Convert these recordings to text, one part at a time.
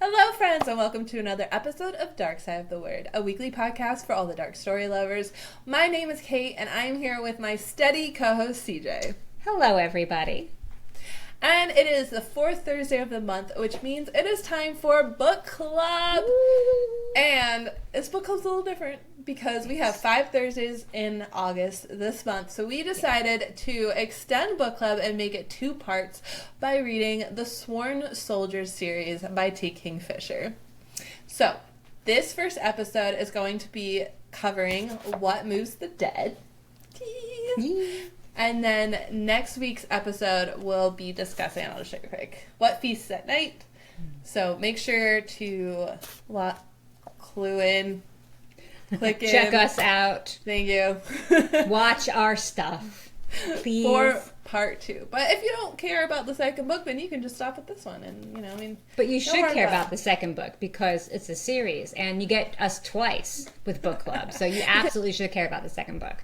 Hello, friends, and welcome to another episode of Dark Side of the Word, a weekly podcast for all the dark story lovers. My name is Kait, and I am here with my steady co-host, CJ. Hello, everybody. And it is the fourth Thursday of the month, which means it is time for book club. Woo! And this book club's a little different because we have 5 Thursdays in August this month. So we decided to extend book club and make it 2 parts by reading the Sworn Soldiers series by Kingfisher. So this first episode is going to be covering What Moves the Dead. And then next week's episode will be discussing, I'll just show you quick, What Feasts at Night. So make sure to clue in, click in. Check us out. Thank you. Watch our stuff, please. For part 2. But if you don't care about the second book, then you can just stop at this one. And, But you should care about the second book because it's a series and you get us twice with book club. So you absolutely should care about the second book.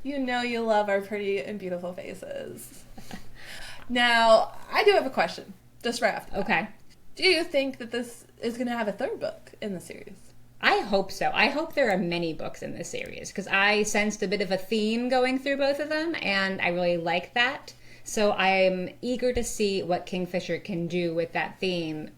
You know you love our pretty and beautiful faces. Now, I do have a question, just right off the bat. Okay. Do you think that this is going to have a third book in the series? I hope so. I hope there are many books in this series because I sensed a bit of a theme going through both of them, and I really like that. So I'm eager to see what Kingfisher can do with that theme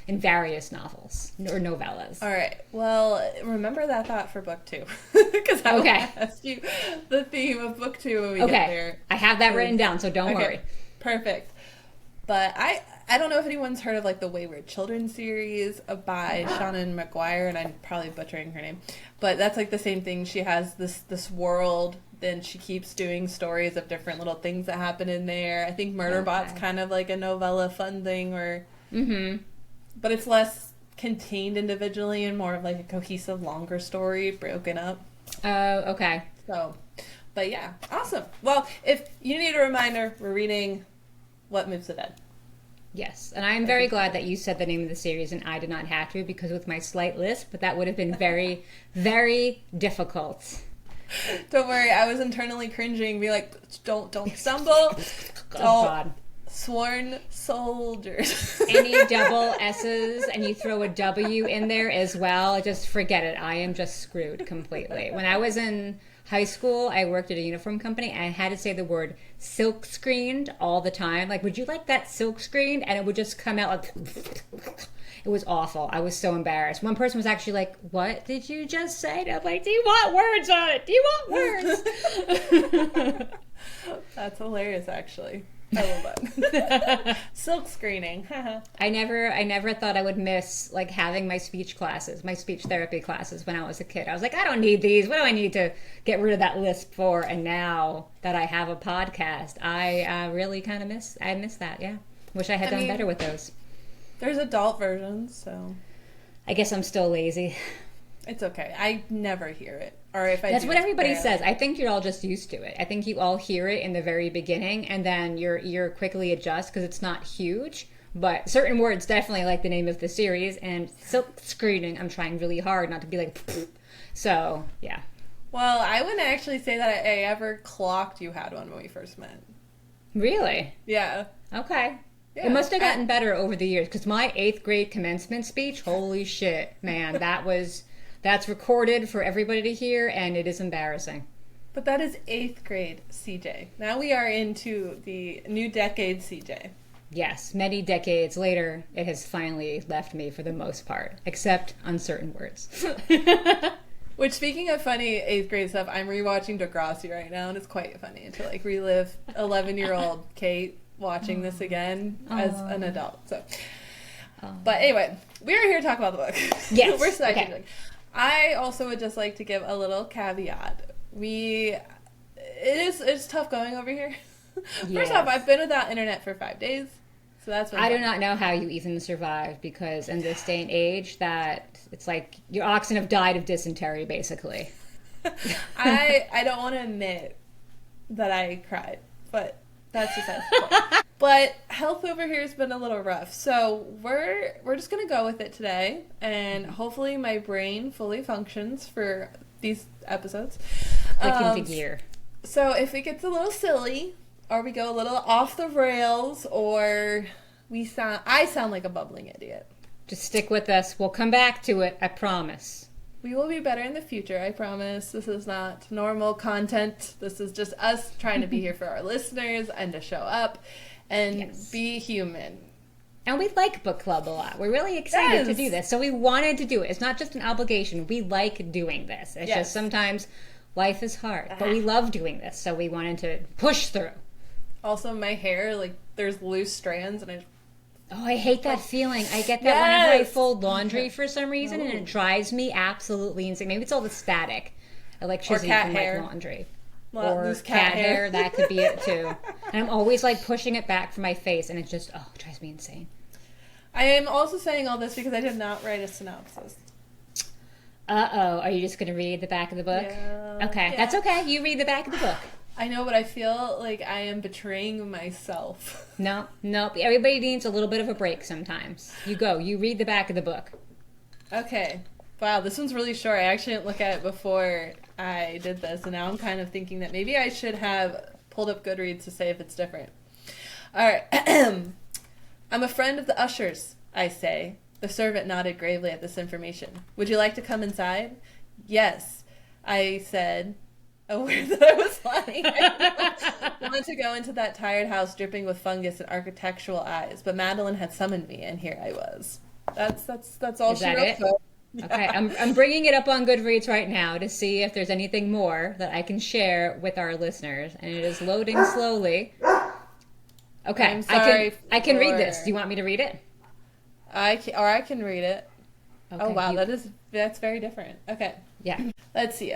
in various novels or novellas. All right. Well, remember that thought for book 2. Because I will ask you the theme of book 2 when we get there. I have that written down, so don't worry. Perfect. But I don't know if anyone's heard of like the Wayward Children series by Shannon McGuire, and I'm probably butchering her name. But that's like the same thing. She has this world, then she keeps doing stories of different little things that happen in there. I think Murderbot's kind of like a novella fun thing but it's less contained individually and more of like a cohesive longer story broken up. Oh, okay. So, but yeah, awesome. Well, if you need a reminder, we're reading What Moves the Dead. Yes, and I'm very glad that you said the name of the series and I did not have to, because with my slight lisp, but that would have been very, very difficult. Don't worry, I was internally cringing, be like, don't stumble. Oh, God. Sworn Soldiers. Any double S's and you throw a W in there as well, just forget it. I am just screwed completely. When I was in high school, I worked at a uniform company and I had to say the word silk screened all the time. Like, would you like that silk screened? And it would just come out like... It was awful. I was so embarrassed. One person was actually like, what did you just say? And I'm like, do you want words on it? Do you want words? That's hilarious, actually. I love that. Silk screening. I never thought I would miss like having my speech therapy classes when I was a kid. I was like, I don't need these. What do I need to get rid of that lisp for? And now that I have a podcast, I really kind of miss that. Yeah. Wish I had done better with those. There's adult versions, so I guess I'm still lazy. It's okay. I never hear it. Or if I That's do, what everybody says. I think you're all just used to it. I think you all hear it in the very beginning and then your ear quickly adjusts because it's not huge. But certain words, definitely like the name of the series, and silk screening, I'm trying really hard not to be like, so yeah. Well, I wouldn't actually say that I ever clocked you had one when we first met. Really? Yeah. Okay. Yeah. It must have gotten better over the years because my 8th grade commencement speech, holy shit, man, that's recorded for everybody to hear, and it is embarrassing. But that is 8th grade, CJ. Now we are into the new decade, CJ. Yes, many decades later, it has finally left me for the most part, except on certain words. Which, speaking of funny 8th grade stuff, I'm rewatching Degrassi right now, and it's quite funny to like relive 11-year-old Kate watching this again as an adult. So, but anyway, we're here to talk about the book. Yes. We're okay. I also would just like to give a little caveat. It's tough going over here. First off, I've been without internet for 5 days, so that's what I do not know how you even survived, because in this day and age that it's like your oxen have died of dysentery, basically. I don't want to admit that I cried, but that's just us. But health over here has been a little rough, so we're just gonna go with it today, and hopefully my brain fully functions for these episodes. Click into gear. So if it gets a little silly, or we go a little off the rails, or I sound like a bubbling idiot. Just stick with us. We'll come back to it. I promise. We will be better in the future, I promise. This is not normal content. This is just us trying to be here for our listeners and to show up and be human. And we like book club a lot. We're really excited to do this. So we wanted to do it. It's not just an obligation. We like doing this. It's just sometimes life is hard. But we love doing this. So we wanted to push through. Also, my hair, like, there's loose strands and I hate that feeling. I get that whenever I fold laundry for some reason, and it drives me absolutely insane. Maybe it's all the static electricity from my laundry. Well, or cat hair. That could be it too. And I'm always like pushing it back from my face, and it just it drives me insane. I am also saying all this because I did not write a synopsis. Are you just going to read the back of the book? Yeah. Okay, that's okay. You read the back of the book. I know, but I feel like I am betraying myself. No. Everybody needs a little bit of a break sometimes. You read the back of the book. Okay. Wow, this one's really short. I actually didn't look at it before I did this, and now I'm kind of thinking that maybe I should have pulled up Goodreads to say if it's different. All right. I'm a friend of the Ushers, I say. The servant nodded gravely at this information. Would you like to come inside? Yes, I said, aware that I was lying. I wanted to go into that tired house dripping with fungus and architectural eyes, but Madeline had summoned me, and here I was. That's all she wrote. Yeah. Okay, I'm bringing it up on Goodreads right now to see if there's anything more that I can share with our listeners, and it is loading slowly. Okay, I can read this. Do you want me to read it? I can read it. Okay, oh wow, that's very different. Okay. Yeah. Let's see.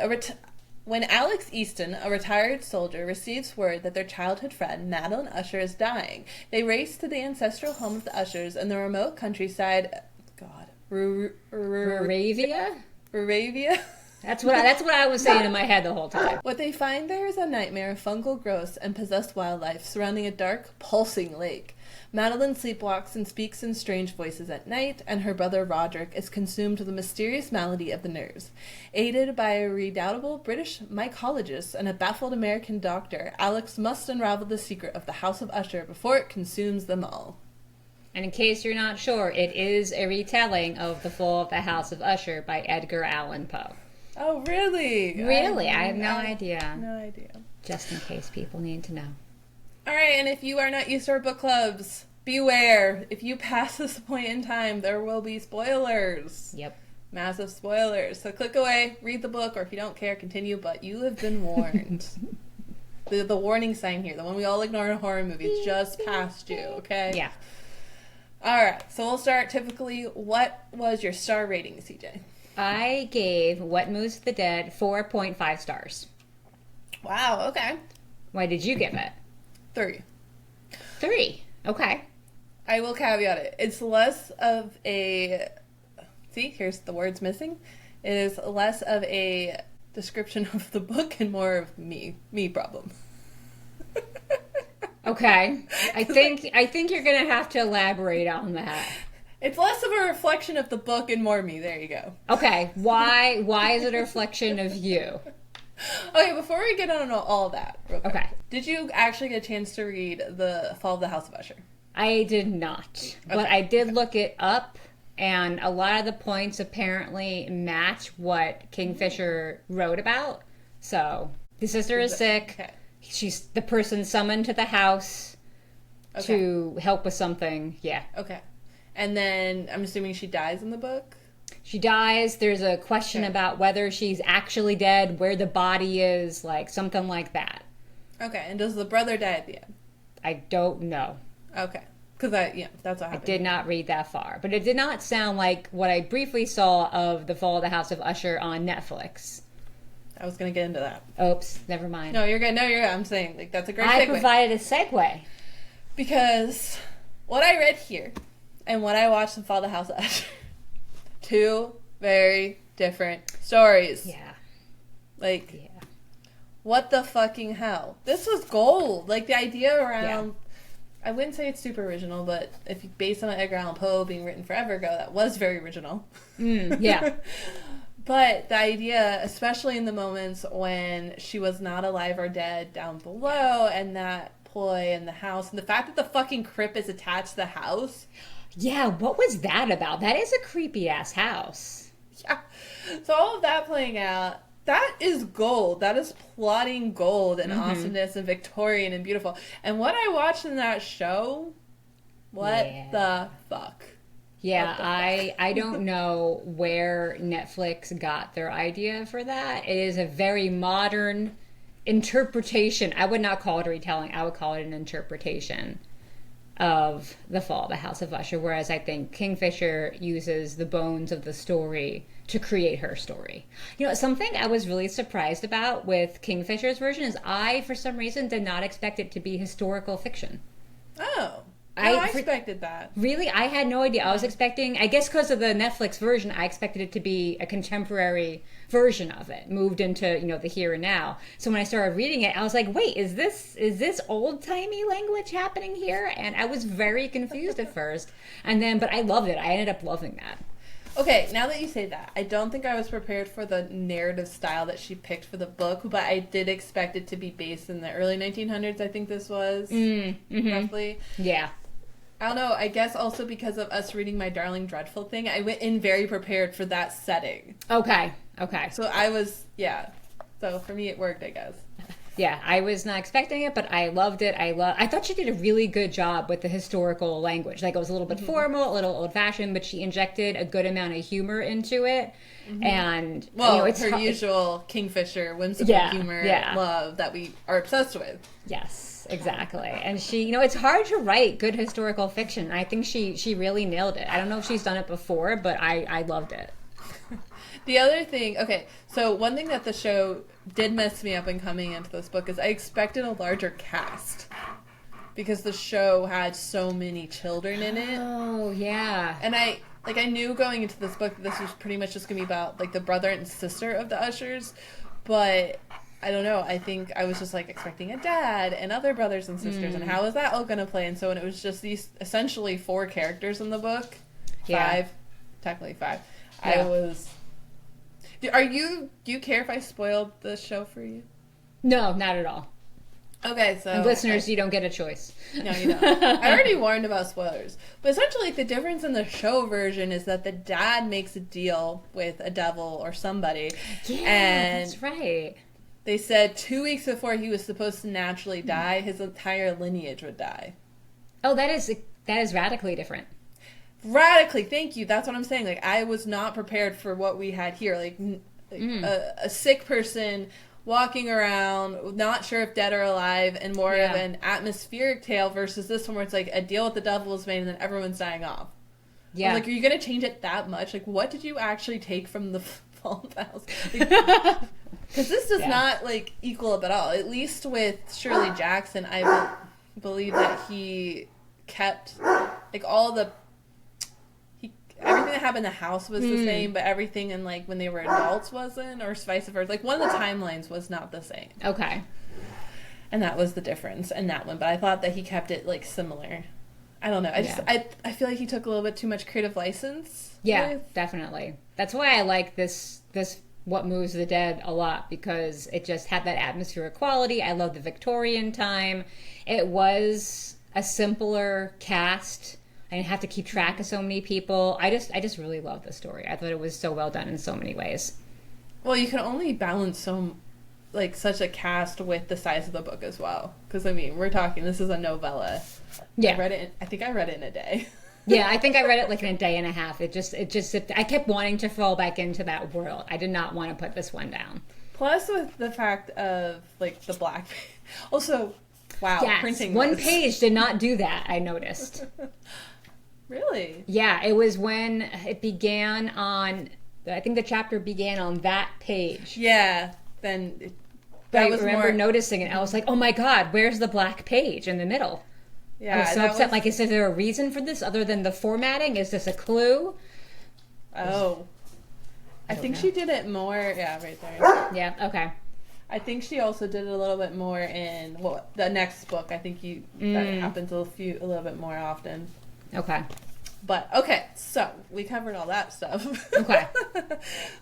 When Alex Easton, a retired soldier, receives word that their childhood friend, Madeline Usher, is dying, they race to the ancestral home of the Ushers in the remote countryside. God, Moravia? Moravia? That's what I was saying in my head the whole time. What they find there is a nightmare of fungal growths and possessed wildlife surrounding a dark, pulsing lake. Madeline sleepwalks and speaks in strange voices at night, and her brother Roderick is consumed with a mysterious malady of the nerves. Aided by a redoubtable British mycologist and a baffled American doctor, Alex must unravel the secret of the House of Usher before it consumes them all. And in case you're not sure, it is a retelling of The Fall of the House of Usher by Edgar Allan Poe. Oh, really? Really? I have no idea. No idea. Just in case people need to know. All right, and if you are not used to our book clubs, beware. If you pass this point in time, there will be spoilers. Yep. Massive spoilers. So click away, read the book, or if you don't care, continue, but you have been warned. The warning sign here, the one we all ignore in horror movies, just passed you, okay? Yeah. All right, so we'll start typically. What was your star rating, CJ? I gave What Moves the Dead 4.5 stars. Wow, okay. Why did you give it? 3. 3. Okay. I will caveat it. It's less of a... See, here's the words missing. It is less of a description of the book and more of me problem. Okay. I think you're going to have to elaborate on that. It's less of a reflection of the book and more me. There you go. Okay. Why is it a reflection of you? Okay, before we get on all that, real quick, okay. Did you actually get a chance to read The Fall of the House of Usher? I did not, but I did look it up, and a lot of the points apparently match what Kingfisher wrote about. So the sister is sick. Okay. She's the person summoned to the house to help with something. Yeah. Okay. And then I'm assuming she dies in the book? She dies. There's a question about whether she's actually dead, where the body is, like something like that. Okay. And does the brother die at the end? I don't know. Okay. Because that's what happened. I did not read that far. But it did not sound like what I briefly saw of The Fall of the House of Usher on Netflix. I was going to get into that. Oops, never mind. No, you're good. I'm saying, like, that's a great segue. I provided a segue. Because what I read here and what I watched in Fall of the House of Usher, 2 very different stories. Yeah. Like, what the fucking hell? This was gold. Like, the idea around... I wouldn't say it's super original, but if you based on Edgar Allan Poe being written forever ago, that was very original. Yeah. But the idea, especially in the moments when she was not alive or dead down below, and that ploy in the house, and the fact that the fucking crypt is attached to the house. Yeah, what was that about? That is a creepy ass house. Yeah. So all of that playing out, that is gold. That is plotting gold and awesomeness and Victorian and beautiful. And what I watched in that show, what the fuck? Yeah, I don't know where Netflix got their idea for that. It is a very modern interpretation. I would not call it a retelling. I would call it an interpretation of The Fall of the House of Usher, whereas I think Kingfisher uses the bones of the story to create her story. You know, something I was really surprised about with Kingfisher's version is I, for some reason, did not expect it to be historical fiction. Oh. I expected that. Really? I had no idea. I was expecting, I guess because of the Netflix version, I expected it to be a contemporary version of it, moved into, you know, the here and now. So when I started reading it, I was like, wait, is this old-timey language happening here? And I was very confused at first. And then, but I loved it. I ended up loving that. Okay, now that you say that, I don't think I was prepared for the narrative style that she picked for the book, but I did expect it to be based in the early 1900s, I think this was, roughly. Yeah. I don't know, I guess also because of us reading My Darling Dreadful thing, I went in very prepared for that setting. Okay. So I was, so for me it worked, I guess. Yeah, I was not expecting it, but I loved it. I thought she did a really good job with the historical language. Like, it was a little bit formal, a little old-fashioned, but she injected a good amount of humor into it. And, well, you know, it's her usual Kingfisher, whimsical humor, love that we are obsessed with. Yes, exactly. And she, you know, it's hard to write good historical fiction. And I think she really nailed it. I don't know if she's done it before, but I loved it. The other thing, okay, so one thing that the show did mess me up in coming into this book is I expected a larger cast because the show had so many children in it. Oh, yeah. And I knew going into this book that this was pretty much just going to be about, like, the brother and sister of the Ushers, but I don't know, I think I was just, like, expecting a dad and other brothers and sisters, and how is that all going to play? And so when it was just these essentially 4 characters in the book, 5, technically 5, I was... Do you care if I spoiled the show for you? No, not at all. Okay, so... And listeners, you don't get a choice. No, you don't. I already warned about spoilers. But essentially, the difference in the show version is that the dad makes a deal with a devil or somebody. Yeah, and that's right. They said 2 weeks before he was supposed to naturally die, his entire lineage would die. Oh, that is radically different. Radically, thank you. That's what I'm saying. Like, I was not prepared for what we had here. Like a sick person walking around, not sure if dead or alive, and more of an atmospheric tale versus this one where it's like a deal with the devil is made and then everyone's dying off. Yeah. I'm like, are you going to change it that much? Like, what did you actually take from the Fall of the House? Because this does not, like, equal up at all. At least with Shirley Jackson, I believe that he kept, like, all the... Everything that happened in the house was the same, but everything in, like, when they were adults wasn't, or vice versa. Like, one of the timelines was not the same. Okay. And that was the difference in that one. But I thought that he kept it, like, similar. I don't know. I feel like he took a little bit too much creative license. Yeah, definitely. That's why I like this What Moves the Dead a lot, because it just had that atmospheric quality. I love the Victorian time. It was a simpler cast. I didn't have to keep track of so many people. I just really loved the story. I thought it was so well done in so many ways. Well, you can only balance such a cast with the size of the book as well. Because, I mean, we're talking, this is a novella. Yeah. I think I read it in a day. Yeah, I think I read it like in a day and a half. It just I kept wanting to fall back into that world. I did not want to put this one down. Plus with the fact of, like, the black... Also, wow, yes, printing one this. page did not do that, I noticed. Really? Yeah, it was when it began on... I think the chapter began on that page. Yeah, then... I remember noticing it. I was like, oh my god, where's the black page in the middle? Yeah, I was so upset. Like, is there a reason for this other than the formatting? Is this a clue? Oh. I think she did it more... Yeah, right there. Yeah, okay. I think she also did it a little bit more in the next book. I think that happens a little bit more often. Okay. But, okay, so we covered all that stuff. Okay.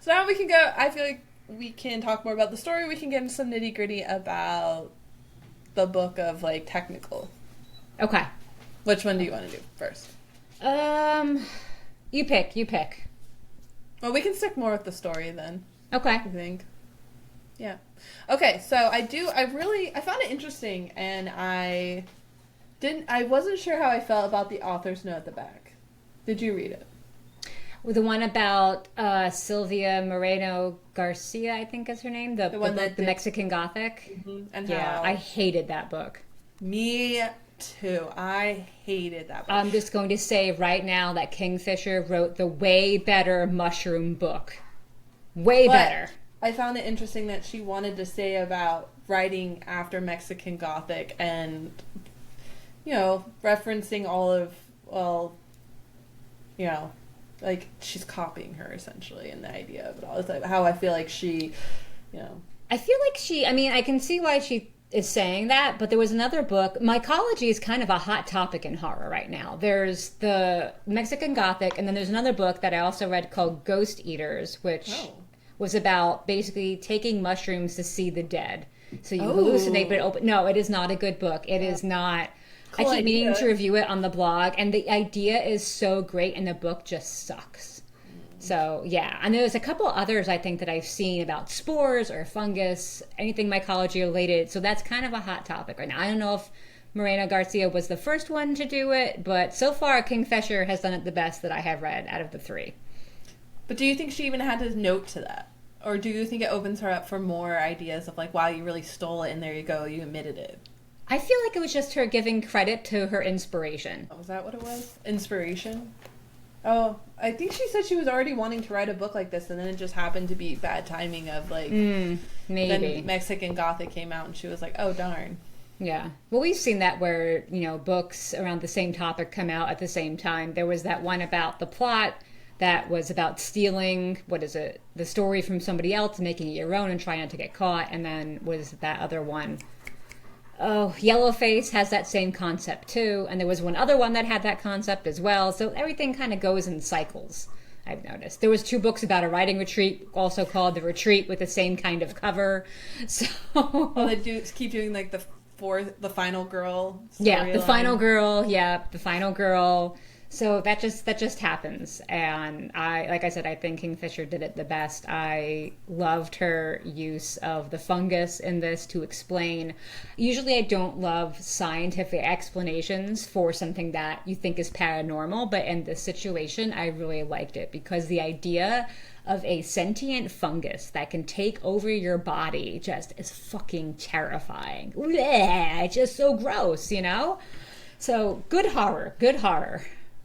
So now we can go... I feel like we can talk more about the story. We can get into some nitty-gritty about the book of, like, technical. Okay. Which one do you want to do first? You pick. Well, we can stick more with the story then, Okay. I think. Yeah. Okay, so I found it interesting, and I wasn't sure how I felt about the author's note at the back. Did you read it? The one about Sylvia Moreno Garcia, I think is her name, the one book, that the did- Mexican Gothic. And Yeah, how I hated that book. me too. I hated that book. I'm just going to say right now that Kingfisher wrote the way better mushroom book. Way But better. I found it interesting that she wanted to say about writing after Mexican Gothic and, referencing all of, like she's copying her essentially, and the idea of it all. It's like how I feel like she, I feel like I can see why she is saying that, but there was another book. Mycology is kind of a hot topic in horror right now. There's the Mexican Gothic, and then there's another book that I also read called Ghost Eaters, which was about basically taking mushrooms to see the dead. So you hallucinate, but open. No, it is not a good book. It is not. Cool I keep idea. meaning to review it on the blog, and the idea is so great, and the book just sucks. So, yeah. And there's a couple others I think that I've seen about spores or fungus, anything mycology related. So that's kind of a hot topic right now. I don't know if Moreno Garcia was the first one to do it, but so far Kingfisher has done it the best that I have read out of the three. But do you think she even had to note to that? Or do you think it opens her up for more ideas of like, wow, you really stole it and there you go, you admitted it? I feel like it was just her giving credit to her inspiration. Was that what it was? Inspiration? Oh, I think she said she was already wanting to write a book like this, and then it just happened to be bad timing of like Maybe. Then Mexican Gothic came out, and she was like, "Oh darn." Yeah. Well, we've seen that where, books around the same topic come out at the same time. There was that one about the plot that was about stealing, the story from somebody else, making it your own and trying not to get caught, and then was that other one. Oh, Yellowface has that same concept too, and there was one other one that had that concept as well. So everything kind of goes in cycles, I've noticed. There was 2 books about a writing retreat, also called The Retreat, with the same kind of cover. So Well, they keep doing like the final girl. Yeah, the storyline. final girl. Yeah, the final girl. So that just happens, and like I said, I think Kingfisher did it the best. I loved her use of the fungus in this to explain. Usually, I don't love scientific explanations for something that you think is paranormal, but in this situation, I really liked it because the idea of a sentient fungus that can take over your body just is fucking terrifying. Blech, it's just so gross, So good horror.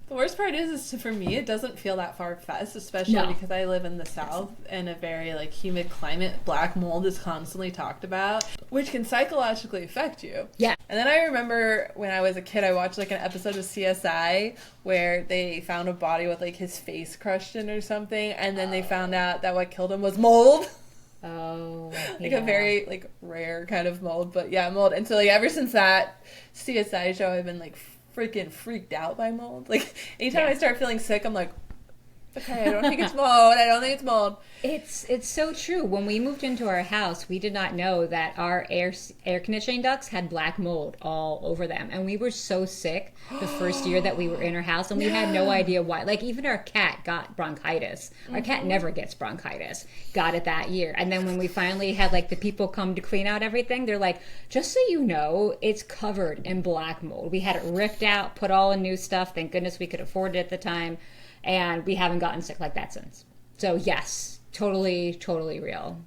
The worst part is for me, it doesn't feel that far-fetched, especially because I live in the South in a very like humid climate. Black mold is constantly talked about, which can psychologically affect you. Yeah. And then I remember when I was a kid, I watched like an episode of CSI where they found a body with like his face crushed in or something, and then they found out that what killed him was mold. Oh, Like a very like rare kind of mold, but yeah, mold. And so like ever since that CSI show, I've been like freaking freaked out by mold. Like anytime I start feeling sick, I'm like, okay, I don't think it's mold. It's so true. When we moved into our house, we did not know that our air conditioning ducts had black mold all over them, and we were so sick the first year that we were in our house, and we had no idea why. Like even our cat got bronchitis. Our cat never gets bronchitis. Got it that year, and then when we finally had like the people come to clean out everything, they're like, just so you know, it's covered in black mold. We had it ripped out, put all in new stuff. Thank goodness we could afford it at the time. And we haven't gotten sick like that since. So yes, totally real.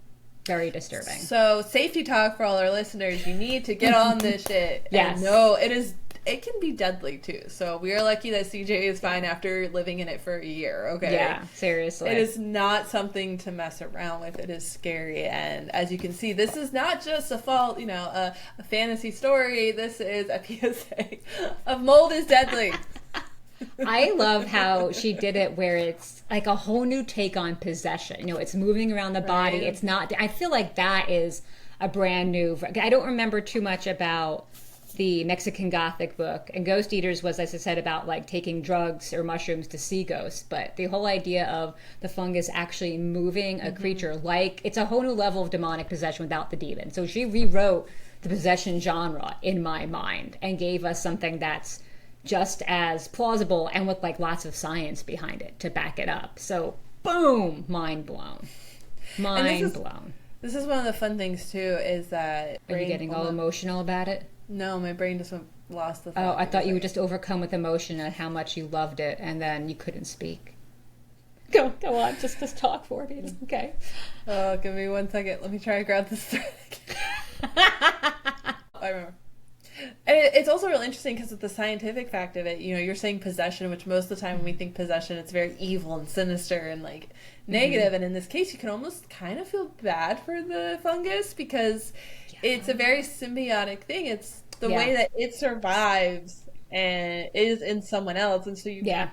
Very disturbing. So safety talk for all our listeners, you need to get on this shit. Yes. And no, it can be deadly too. So we are lucky that CJ is fine after living in it for a year, okay? Yeah, seriously. It is not something to mess around with. It is scary. And as you can see, this is not just a fantasy story. This is a PSA of mold is deadly. I love how she did it where it's like a whole new take on possession. It's moving around the body. Right. It's not, I feel like that is a brand new, I don't remember too much about the Mexican Gothic book. And Ghost Eaters was, as I said, about like taking drugs or mushrooms to see ghosts. But the whole idea of the fungus actually moving a creature, like it's a whole new level of demonic possession without the demon. So she rewrote the possession genre in my mind and gave us something that's just as plausible and with like lots of science behind it to back it up. So boom, mind blown. Mind blown. This is one of the fun things too, is that... Are you getting all emotional about it? No, my brain just lost the thought. Oh, I thought you were just overcome with emotion at how much you loved it, and then you couldn't speak. Go on, just talk for me. Okay. Oh, give me 1 second. Let me try to grab this thread again. I remember. And it's also real interesting because of the scientific fact of it. You know, you're saying possession, which most of the time when we think possession, it's very evil and sinister and like negative. And in this case, you can almost kind of feel bad for the fungus because it's a very symbiotic thing. It's the way that it survives and is in someone else, and so you're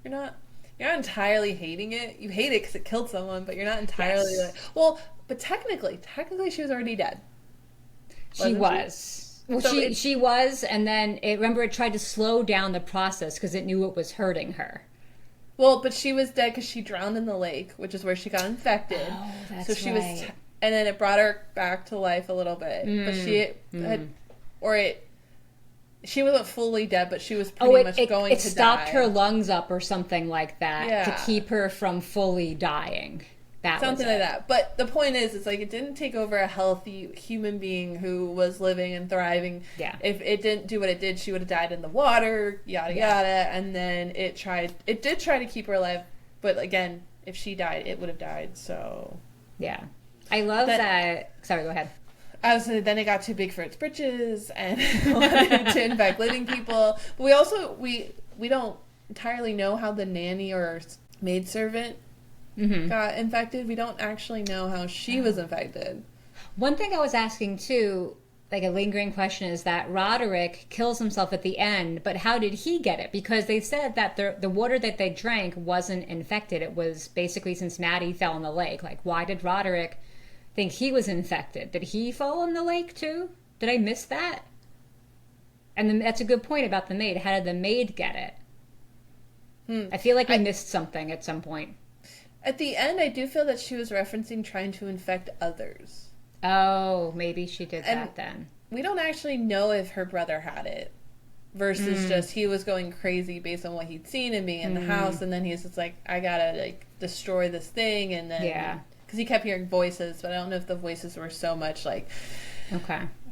not entirely hating it. You hate it because it killed someone, but you're not entirely like, well. But technically, she was already dead. She was. Well, so she was, and then remember it tried to slow down the process because it knew it was hurting her. Well, but she was dead because she drowned in the lake, which is where she got infected. Oh, that's so she right. was, and then it brought her back to life a little bit. But she wasn't fully dead, but she was pretty much going to die. It stopped her lungs up or something like that to keep her from fully dying. Something like that. But the point is, it's like it didn't take over a healthy human being who was living and thriving. Yeah. If it didn't do what it did, she would have died in the water, yada yada. And then it did try to keep her alive. But again, if she died, it would have died. So yeah, I love that. Sorry, go ahead. Then it got too big for its britches and wanted to infect living people. But we don't entirely know how the nanny or maidservant got infected. We don't actually know how she was infected. One thing I was asking too, like a lingering question, is that Roderick kills himself at the end, but how did he get it? Because they said that the water that they drank wasn't infected. It was basically since Maddie fell in the lake. Like, why did Roderick think he was infected? Did he fall in the lake too? Did I miss that? And then that's a good point about the maid. How did the maid get it? I feel like I missed something at some point. At the end, I do feel that she was referencing trying to infect others. Oh, maybe she did that then. We don't actually know if her brother had it versus just he was going crazy based on what he'd seen and being in the house, and then he's just like, I gotta like destroy this thing, and then because he kept hearing voices, but I don't know if the voices were so much like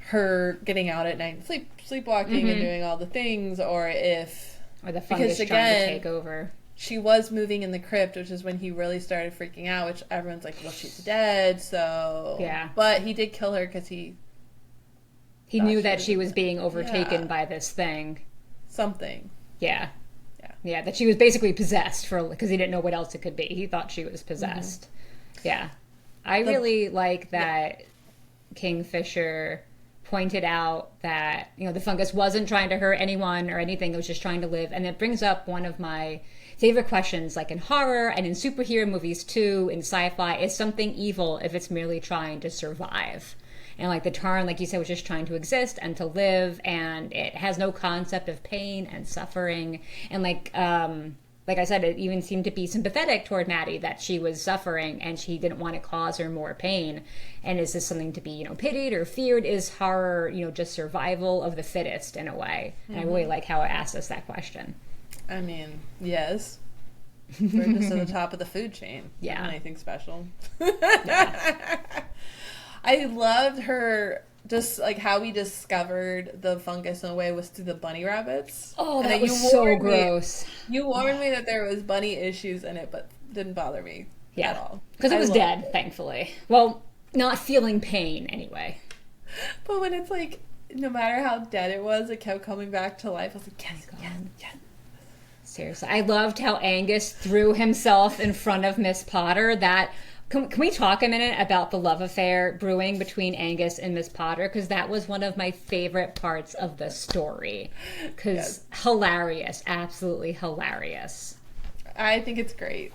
her getting out at night, sleepwalking and doing all the things, or the fungus trying to take over. She was moving in the crypt, which is when he really started freaking out, which everyone's like, well, she's dead, so... Yeah. But he did kill her because he knew that she was being overtaken by this thing. Something. Yeah. Yeah, that she was basically possessed because he didn't know what else it could be. He thought she was possessed. Yeah. I really like that Kingfisher pointed out that, the fungus wasn't trying to hurt anyone or anything. It was just trying to live. And it brings up one of my favorite questions, like in horror and in superhero movies too, in sci-fi, is something evil if it's merely trying to survive? And like the Tarn, like you said, was just trying to exist and to live, and it has no concept of pain and suffering. And like I said, it even seemed to be sympathetic toward Maddie that she was suffering and she didn't want to cause her more pain. And is this something to be, pitied or feared? Is horror, just survival of the fittest in a way? And I really like how it asked us that question. I mean, yes. We're just at the top of the food chain. Yeah. Not anything special. I loved her, just like how we discovered the fungus in a way was through the bunny rabbits. Oh, that was so gross. You warned me that there was bunny issues in it, but didn't bother me at all. Because it was dead, thankfully. Well, not feeling pain anyway. But when it's like, no matter how dead it was, it kept coming back to life. I was like, yes. Seriously. I loved how Angus threw himself in front of Miss Potter. Can we talk a minute about the love affair brewing between Angus and Miss Potter? Because that was one of my favorite parts of the story. Because hilarious. Absolutely hilarious. I think it's great.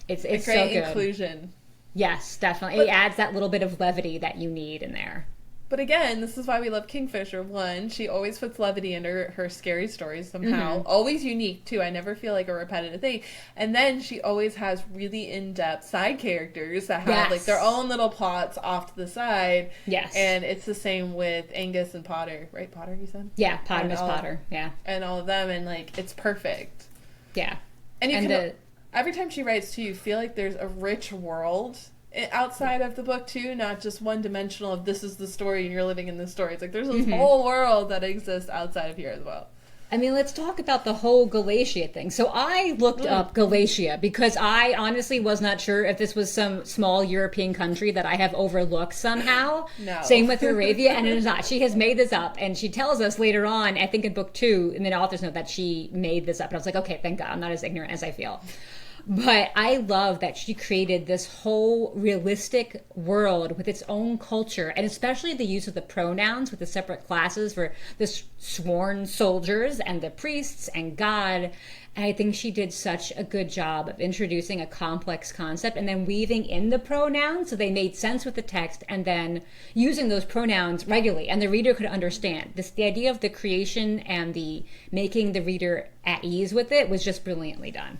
It's a great so good inclusion. Yes, definitely. It adds that little bit of levity that you need in there. But again, this is why we love Kingfisher. One, she always puts levity into her scary stories somehow. Always unique, too. I never feel like a repetitive thing. And then she always has really in-depth side characters that have like their own little plots off to the side. Yes. And it's the same with Angus and Potter. Right, Potter, you said? Yeah, Miss Potter. Yeah. And all of them. And, like, it's perfect. Yeah. And you can... Every time she writes, too, you feel like there's a rich world outside of the book too, not just one dimensional of this is the story and you're living in this story. It's like there's this whole world that exists outside of here as well. I mean, let's talk about the whole Galatia thing. So I looked up Galatia because I honestly was not sure if this was some small European country that I have overlooked somehow. No. Same with Arabia, and it is not. She has made this up, and she tells us later on, I think in book 2, in the author's note, that she made this up. And I was like, okay, thank God, I'm not as ignorant as I feel. But I love that she created this whole realistic world with its own culture, and especially the use of the pronouns with the separate classes for the sworn soldiers and the priests and God. And I think she did such a good job of introducing a complex concept and then weaving in the pronouns so they made sense with the text, and then using those pronouns regularly and the reader could understand. The idea of the creation and the making the reader at ease with it was just brilliantly done.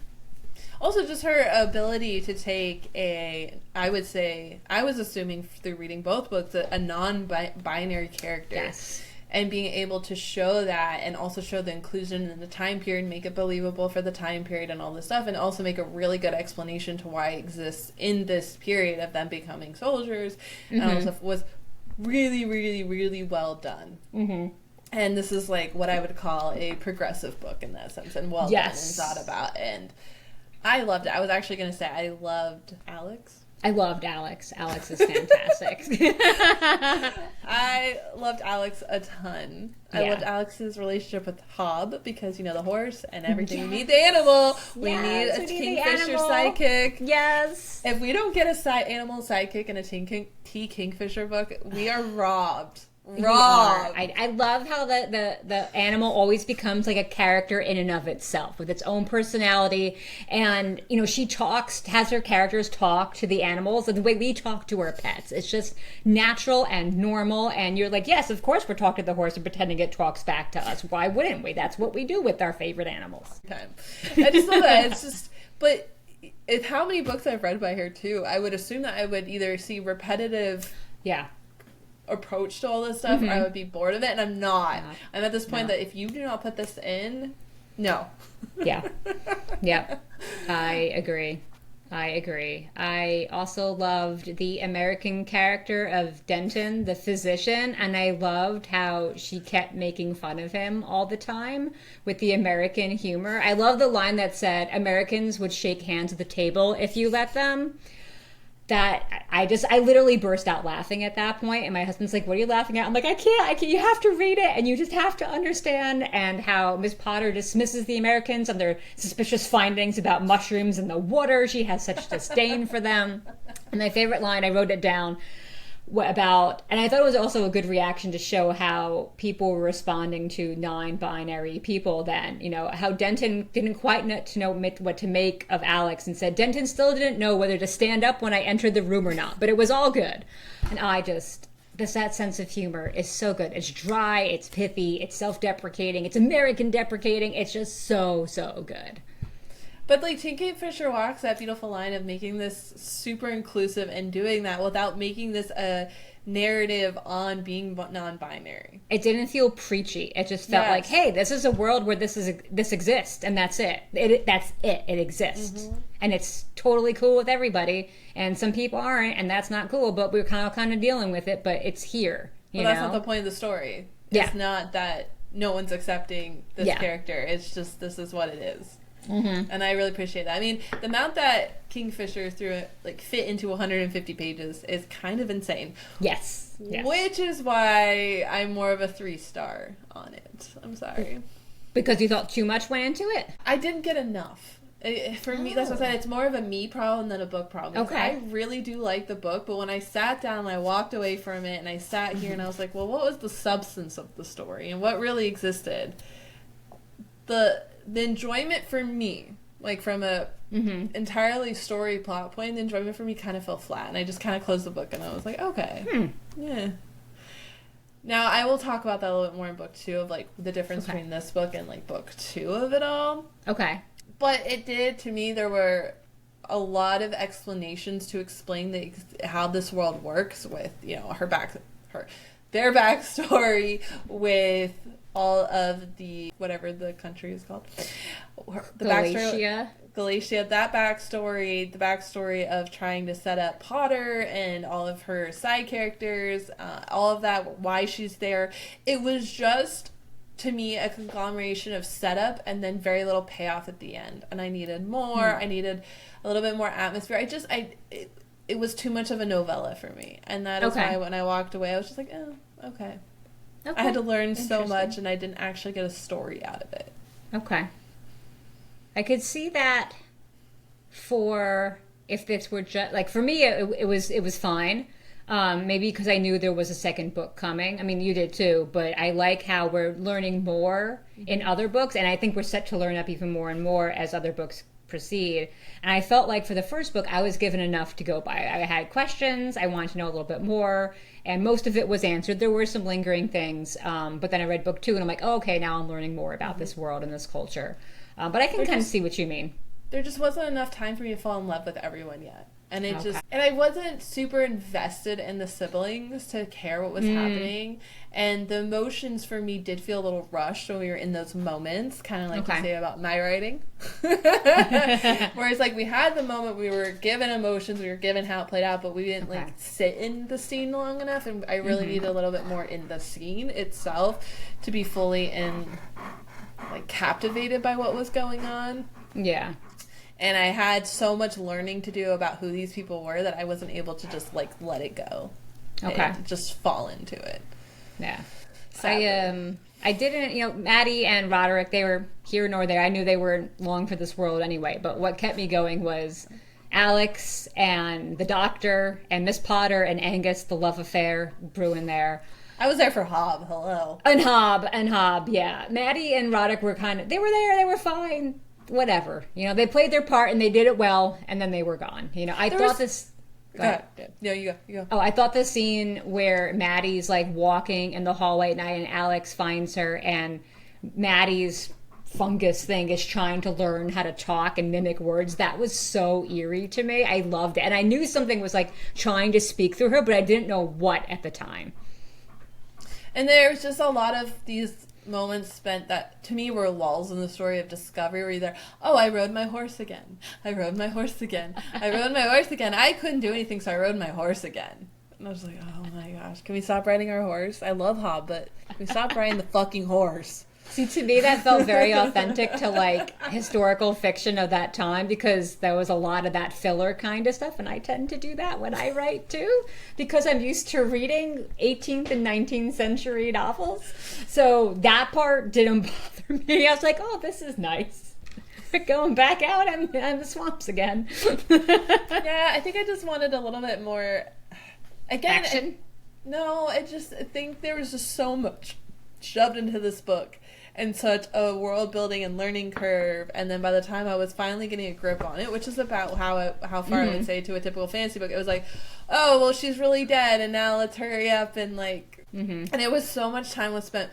Also, just her ability to take I would say, I was assuming through reading both books, a non-binary character. Yes. And being able to show that and also show the inclusion in the time period, make it believable for the time period and all this stuff, and also make a really good explanation to why it exists in this period of them becoming soldiers and all this stuff was really, really, really well done. And this is like what I would call a progressive book in that sense, and well done and thought about. And I loved it. I was actually going to say I loved Alex. I loved Alex. Alex is fantastic. I loved Alex a ton. Yeah. I loved Alex's relationship with Hob because, you know, the horse and everything. We need the animal. We need a Kingfisher sidekick. Yes. If we don't get a animal sidekick in a T Kingfisher book, we are robbed. I love how the animal always becomes like a character in and of itself with its own personality, and you know, she has her characters talk to the animals and the way we talk to our pets. It's just natural and normal, and you're like, yes, of course we're talking to the horse and pretending it talks back to us. Why wouldn't we? That's what we do with our favorite animals. I just love that. It's just, but if how many books I've read by her too, I would assume that I would either see repetitive approach to all this stuff, or I would be bored of it, and I'm not. I'm at this point that if you do not put this in, no. I agree. I also loved the American character of Denton, the physician, and I loved how she kept making fun of him all the time with the American humor. I love the line that said, Americans would shake hands at the table if you let them. That I literally burst out laughing at that point, and my husband's like, what are you laughing at? I'm like, I can't, you have to read it, and you just have to understand. And how Miss Potter dismisses the Americans and their suspicious findings about mushrooms in the water. She has such disdain for them. And my favorite line, I wrote it down, and I thought it was also a good reaction to show how people were responding to non-binary people then. You know, how Denton didn't quite know what to make of Alex, and said Denton still didn't know whether to stand up when I entered the room or not, but it was all good. And that sense of humor is so good. It's dry, it's pithy, it's self-deprecating, it's American deprecating. It's just so, so good. But like Kingfisher walks that beautiful line of making this super inclusive and doing that without making this a narrative on being non-binary. It didn't feel preachy. It just felt like, hey, this is a world where this exists, and that's it. It exists, and it's totally cool with everybody. And some people aren't, and that's not cool. But we're kind of dealing with it. But it's here. Well, that's not the point of the story. It's not that no one's accepting this character. It's just this is what it is. And I really appreciate that. I mean, the amount that Kingfisher fit into 150 pages is kind of insane. Yes. Which is why I'm more of a 3-star on it. I'm sorry. Because you thought too much went into it? I didn't get enough. For me, that's what I said. It's more of a me problem than a book problem. Okay. I really do like the book, but when I sat down and I walked away from it and I sat here and I was like, well, what was the substance of the story and what really existed? The enjoyment for me, like from a entirely story plot point, the enjoyment for me kind of fell flat, and I just kind of closed the book and I was like, okay, yeah. Now, I will talk about that a little bit more in book 2 of, like, the difference between this book and, like, book 2 of it all. Okay. But it did, to me, there were a lot of explanations to explain how this world works with, you know, their backstory with all of the, whatever the country is called. Galatia, that backstory, the backstory of trying to set up Potter and all of her side characters, all of that, why she's there. It was just, to me, a conglomeration of setup and then very little payoff at the end. And I needed more. I needed a little bit more atmosphere. It was too much of a novella for me. And that is why when I walked away, I was just like, oh, okay. I had to learn so much and I didn't actually get a story out of it. Okay. I could see that for if this were just like for me it was fine. Maybe because I knew there was a second book coming. I mean, you did too, but I like how we're learning more in other books, and I think we're set to learn up even more and more as other books proceed. And I felt like for the first book, I was given enough to go by. I had questions, I wanted to know a little bit more, and most of it was answered. There were some lingering things, but then I read book 2, and I'm like, oh, okay, now I'm learning more about this world and this culture. But I can kind of see what you mean. There just wasn't enough time for me to fall in love with everyone yet. And and I wasn't super invested in the siblings to care what was happening. And the emotions for me did feel a little rushed when we were in those moments, kind of like you say about my writing. Whereas, like, we had the moment, we were given emotions, we were given how it played out, but we didn't, like, sit in the scene long enough. And I really needed a little bit more in the scene itself to be fully captivated by what was going on. Yeah. And I had so much learning to do about who these people were that I wasn't able to just, like, let it go. Okay. And just fall into it. Yeah. Sadly. I didn't, Maddie and Roderick, they were here nor there. I knew they weren't long for this world anyway. But what kept me going was Alex and the Doctor and Miss Potter and Angus, the love affair brewing there. I was there for Hob. Hello. And Hob, yeah. Maddie and Roderick were they were there, they were fine. Whatever, they played their part and they did it well, and then they were gone. I thought this. Go ahead. No, you go. Oh, I thought the scene where Maddie's like walking in the hallway at night and Alex finds her, and Maddie's fungus thing is trying to learn how to talk and mimic words. That was so eerie to me. I loved it, and I knew something was like trying to speak through her, but I didn't know what at the time. And there's just a lot of these moments spent that to me were lulls in the story of discovery, where either, oh, I rode my horse again, I rode my horse again, I rode my horse again, I couldn't do anything, so I rode my horse again. And I was like, oh my gosh, can we stop riding our horse? I love Hob, but can we stop riding the fucking horse? See, to me, that felt very authentic to, like, historical fiction of that time, because there was a lot of that filler kind of stuff, and I tend to do that when I write, too, because I'm used to reading 18th and 19th century novels. So that part didn't bother me. I was like, oh, this is nice. We're going back out in the swamps again. Yeah, I think I just wanted a little bit more... Again, action? I think there was just so much shoved into this book. And such a world building and learning curve, and then by the time I was finally getting a grip on it, which is about how far I would say to a typical fantasy book, it was like, oh, well, she's really dead, and now let's hurry up, and like, and it was so much time was spent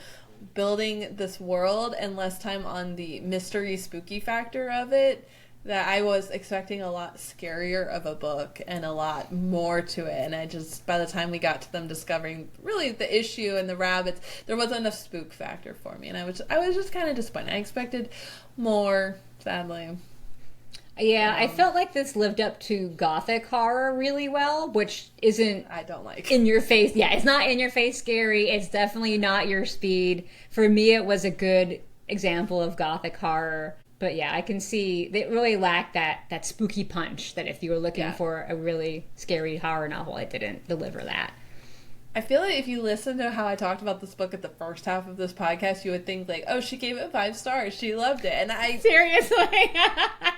building this world and less time on the mystery, spooky factor of it, that I was expecting a lot scarier of a book and a lot more to it. And I just, by the time we got to them discovering really the issue and the rabbits, there wasn't enough spook factor for me. And I was just kind of disappointed. I expected more, sadly. Yeah, I felt like this lived up to Gothic horror really well, which isn't... I don't like. In your face. Yeah, it's not in your face scary. It's definitely not your speed. For me, it was a good example of Gothic horror. But yeah, I can see they really lacked that spooky punch that if you were looking for a really scary horror novel, it didn't deliver that. I feel like if you listen to how I talked about this book at the first half of this podcast, you would think like, oh, she gave it 5 stars. She loved it. And I... Seriously?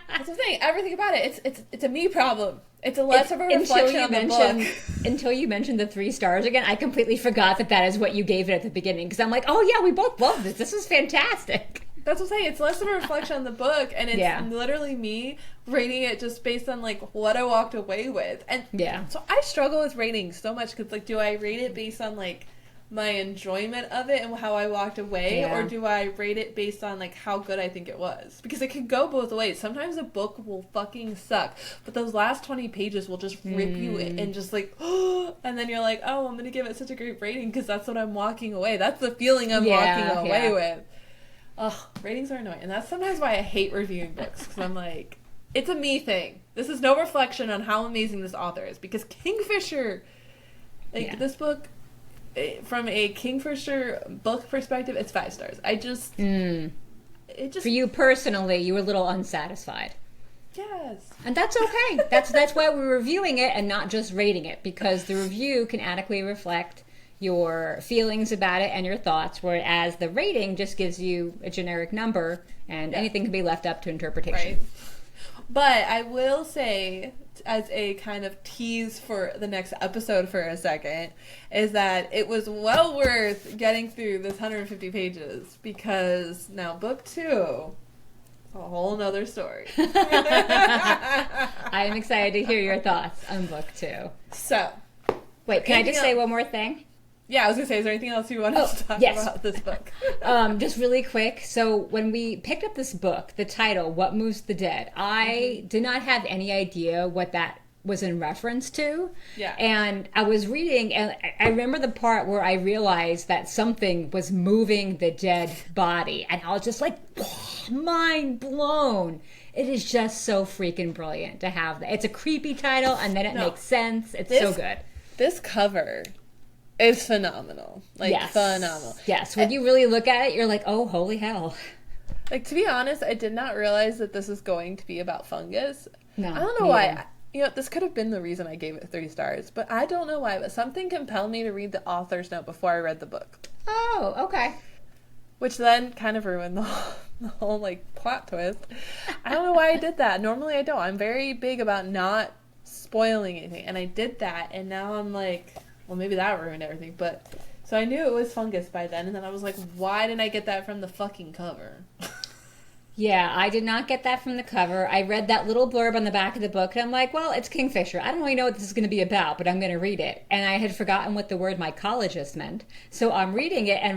That's the thing. Everything about it, it's a me problem. It's less of a reflection of the book. Until you mentioned the 3 stars again, I completely forgot that is what you gave it at the beginning. Because I'm like, oh yeah, we both love this. This is fantastic. That's what I'm saying. It's less of a reflection on the book, and it's literally me rating it just based on like what I walked away with. And so I struggle with rating so much because like, do I rate it based on like my enjoyment of it and how I walked away, or do I rate it based on like how good I think it was? Because it could go both ways. Sometimes a book will fucking suck, but those last 20 pages will just rip you in and just like, and then you're like, oh, I'm gonna give it such a great rating because that's what I'm walking away. That's the feeling I'm walking away with. Ugh, ratings are annoying, and that's sometimes why I hate reviewing books, because I'm like, it's a me thing. This is no reflection on how amazing this author is, because Kingfisher, like this book, from a Kingfisher book perspective, it's 5 stars. It just for you personally, you were a little unsatisfied. Yes, and that's okay. that's why we're reviewing it and not just rating it, because the review can adequately reflect your feelings about it and your thoughts, whereas the rating just gives you a generic number, and anything can be left up to interpretation. Right. But I will say, as a kind of tease for the next episode for a second, is that it was well worth getting through this 150 pages, because now book 2, a whole nother story. I am excited to hear your thoughts on book 2. So, wait, can I just say one more thing? Yeah, I was going to say, is there anything else you wanted to talk about this book? Just really quick. So when we picked up this book, the title, What Moves the Dead, I did not have any idea what that was in reference to. Yeah. And I was reading, and I remember the part where I realized that something was moving the dead body. And I was just like, mind blown. It is just so freaking brilliant to have that. It's a creepy title, and then it makes sense. It's so good. This cover is phenomenal. Phenomenal. Yes, when you really look at it, you're like, oh, holy hell. Like, to be honest, I did not realize that this is going to be about fungus. No. I don't know why. This could have been the reason I gave it 3 stars, but I don't know why. But something compelled me to read the author's note before I read the book. Oh, okay. Which then kind of ruined the whole like, plot twist. I don't know why I did that. Normally I don't. I'm very big about not spoiling anything. And I did that, and now I'm like, well, maybe that ruined everything, but so I knew it was fungus by then, and then I was like, why didn't I get that from the fucking cover? Yeah, I did not get that from the cover. I read that little blurb on the back of the book, and I'm like, well, it's Kingfisher. I don't really know what this is going to be about, but I'm going to read it. And I had forgotten what the word mycologist meant, so I'm reading it, and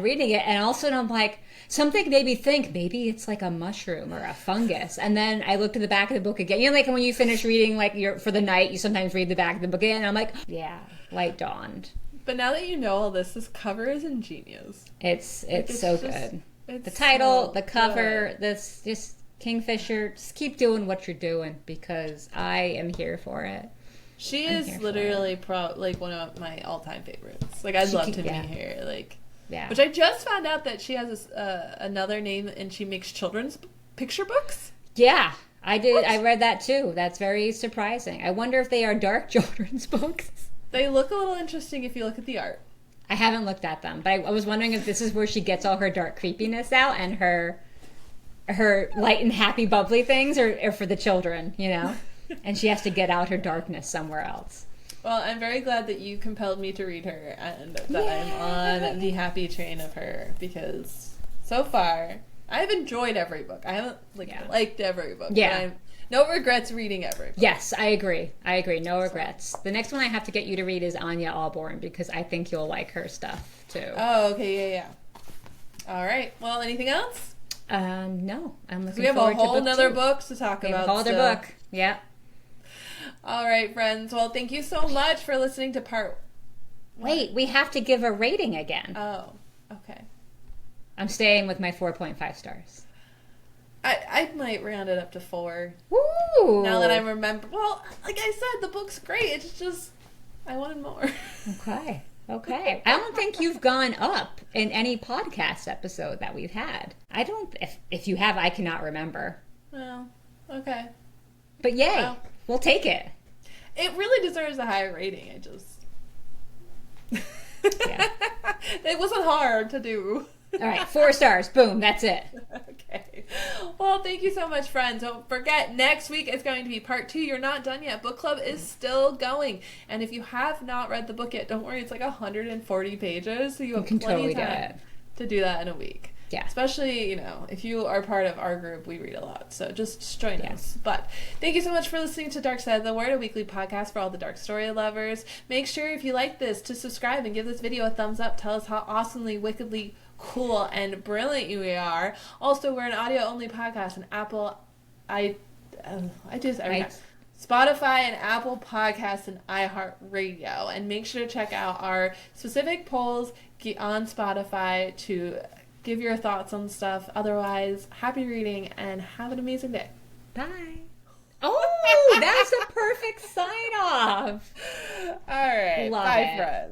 all of a sudden I'm like, something made me think maybe it's like a mushroom or a fungus. And then I looked at the back of the book again. You know, like when you finish reading, like for the night, you sometimes read the back of the book again, and I'm like, yeah. Light dawned. But now that you know all this cover is ingenious. It's so good. The title, the cover, this just Kingfisher. Just keep doing what you're doing, because I am here for it. She is literally one of my all-time favorites. Like, I'd love to meet her. Like, which I just found out that she has another name, and she makes children's picture books. Yeah. I did. What? I read that too. That's very surprising. I wonder if they are dark children's books. They look a little interesting if you look at the art. I haven't looked at them, but I was wondering if this is where she gets all her dark creepiness out, and her light and happy bubbly things are for the children, and she has to get out her darkness somewhere else. Well, I'm very glad that you compelled me to read her, and that I'm on the happy train of her, because so far I've enjoyed every book. I haven't liked every book. Yeah. But no regrets reading every book. Yes, I agree. No regrets. The next one I have to get you to read is Anya Alborn, because I think you'll like her stuff too. Oh, okay, yeah. All right. Well, anything else? No. I'm looking forward to book 2. We have a whole nother book to talk about. We have a whole other book. Yeah. All right, friends. Well, thank you so much for listening to part 1. Wait, we have to give a rating again. Oh, okay. I'm staying with my 4.5 stars. I might round it up to 4. Ooh. Now that I remember. Well, like I said, the book's great. It's just, I wanted more. Okay. I don't think you've gone up in any podcast episode that we've had. I don't, if you have, I cannot remember. Well, okay. But yay, well, we'll take it. It really deserves a higher rating. It wasn't hard to do. All right, 4 stars. Boom, that's it. Okay. Well, thank you so much, friends. Don't forget, next week is going to be part 2. You're not done yet. Book club is still going. And if you have not read the book yet, don't worry. It's like 140 pages, so you have plenty of time to do that in a week. Yeah. Especially, you know, if you are part of our group, we read a lot. So just join us. But thank you so much for listening to Dark Side of the Word, a weekly podcast for all the dark story lovers. Make sure if you like this to subscribe and give this video a thumbs up. Tell us how awesomely, wickedly cool and brilliant you are. Also, we're an audio-only podcast on Apple, Spotify and Apple Podcasts and iHeart Radio. And make sure to check out our specific polls on Spotify to give your thoughts on stuff. Otherwise, happy reading and have an amazing day. Bye. Oh, that's a perfect sign off. All right. Love Bye, it. friends.